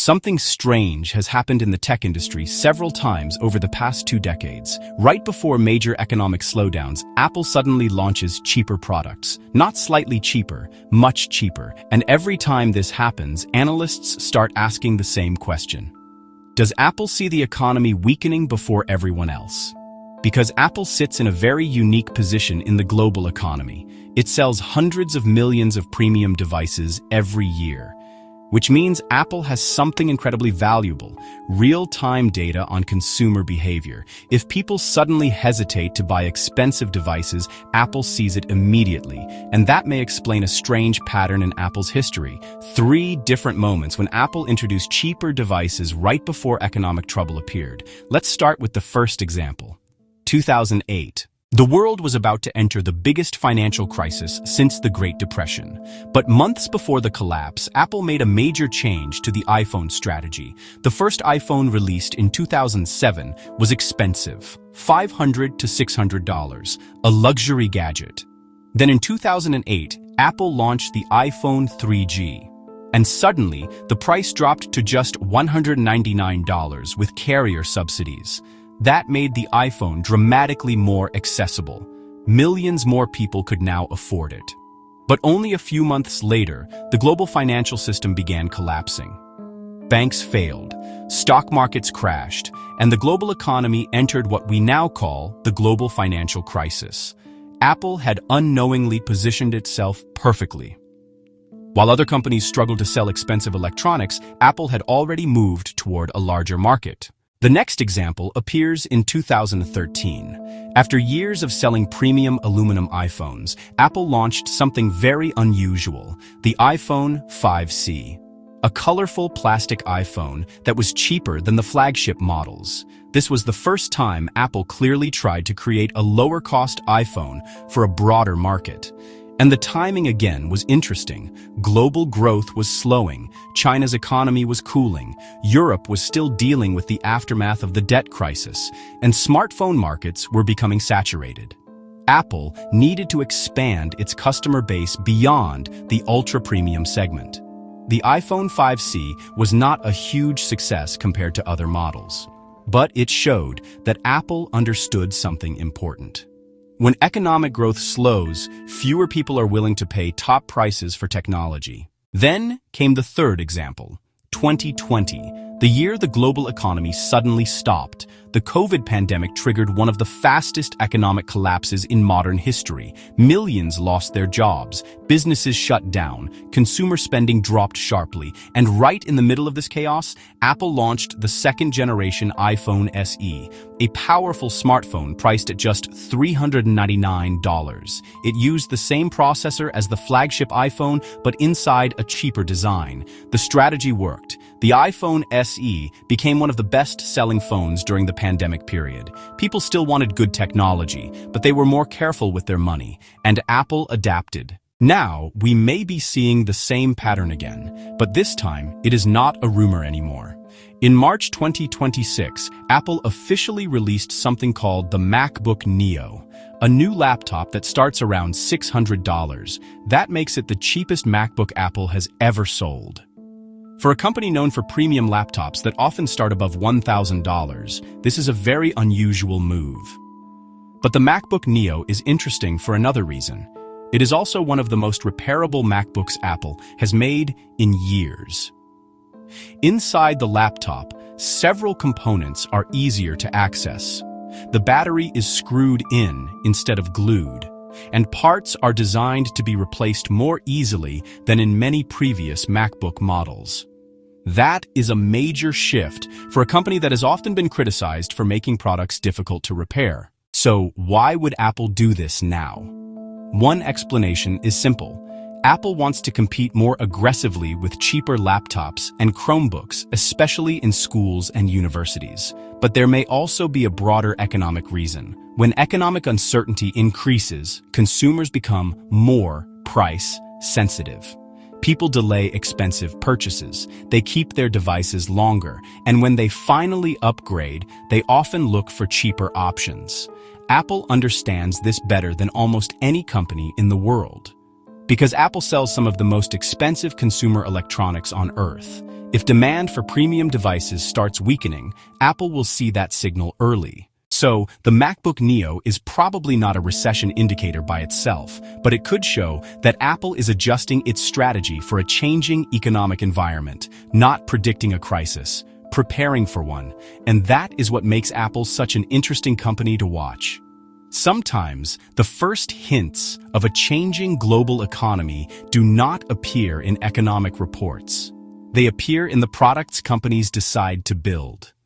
Something strange has happened in the tech industry several times over the past 2 decades. Right before major economic slowdowns, Apple suddenly launches cheaper products. Not slightly cheaper, much cheaper. And every time this happens, analysts start asking the same question. Does Apple see the economy weakening before everyone else? Because Apple sits in a very unique position in the global economy. It sells hundreds of millions of premium devices every year, which means Apple has something incredibly valuable, real-time data on consumer behavior. If people suddenly hesitate to buy expensive devices, Apple sees it immediately, and that may explain a strange pattern in Apple's history. 3 different moments when Apple introduced cheaper devices right before economic trouble appeared. Let's start with the first example. 2008. The world was about to enter the biggest financial crisis since the Great Depression. But months before the collapse, Apple made a major change to the iPhone strategy. The first iPhone released in 2007 was expensive, $500 to $600, a luxury gadget. Then in 2008, Apple launched the iPhone 3G. And suddenly, the price dropped to just $199 with carrier subsidies. That made the iPhone dramatically more accessible. Millions more people could now afford it. But only a few months later, the global financial system began collapsing. Banks failed, stock markets crashed, and the global economy entered what we now call the global financial crisis. Apple had unknowingly positioned itself perfectly. While other companies struggled to sell expensive electronics, Apple had already moved toward a larger market. The next example appears in 2013. After years of selling premium aluminum iPhones, Apple launched something very unusual, the iPhone 5C. A colorful plastic iPhone that was cheaper than the flagship models. This was the first time Apple clearly tried to create a lower-cost iPhone for a broader market. And the timing again was interesting. Global growth was slowing, China's economy was cooling, Europe was still dealing with the aftermath of the debt crisis, and smartphone markets were becoming saturated. Apple needed to expand its customer base beyond the ultra-premium segment. The iPhone 5C was not a huge success compared to other models, but it showed that Apple understood something important. When economic growth slows, fewer people are willing to pay top prices for technology. Then came the third example, 2020, the year the global economy suddenly stopped. The COVID pandemic triggered one of the fastest economic collapses in modern history. Millions lost their jobs, businesses shut down, consumer spending dropped sharply, and right in the middle of this chaos, Apple launched the second-generation iPhone SE, a powerful smartphone priced at just $399. It used the same processor as the flagship iPhone, but inside a cheaper design. The strategy worked. The iPhone SE became one of the best-selling phones during the pandemic period. People still wanted good technology, but they were more careful with their money, and Apple adapted. Now, we may be seeing the same pattern again, but this time, it is not a rumor anymore. In March 2026, Apple officially released something called the MacBook Neo, a new laptop that starts around $600. That makes it the cheapest MacBook Apple has ever sold. For a company known for premium laptops that often start above $1,000, this is a very unusual move. But the MacBook Neo is interesting for another reason. It is also one of the most repairable MacBooks Apple has made in years. Inside the laptop, several components are easier to access. The battery is screwed in instead of glued, and parts are designed to be replaced more easily than in many previous MacBook models. That is a major shift for a company that has often been criticized for making products difficult to repair. So why would Apple do this now? One explanation is simple. Apple wants to compete more aggressively with cheaper laptops and Chromebooks, especially in schools and universities. But there may also be a broader economic reason. When economic uncertainty increases, consumers become more price sensitive. People delay expensive purchases, they keep their devices longer, and when they finally upgrade, they often look for cheaper options. Apple understands this better than almost any company in the world. Because Apple sells some of the most expensive consumer electronics on Earth, If demand for premium devices starts weakening, Apple will see that signal early. So, the MacBook Neo is probably not a recession indicator by itself, but it could show that Apple is adjusting its strategy for a changing economic environment, not predicting a crisis, preparing for one. And that is what makes Apple such an interesting company to watch. Sometimes, the first hints of a changing global economy do not appear in economic reports. They appear in the products companies decide to build.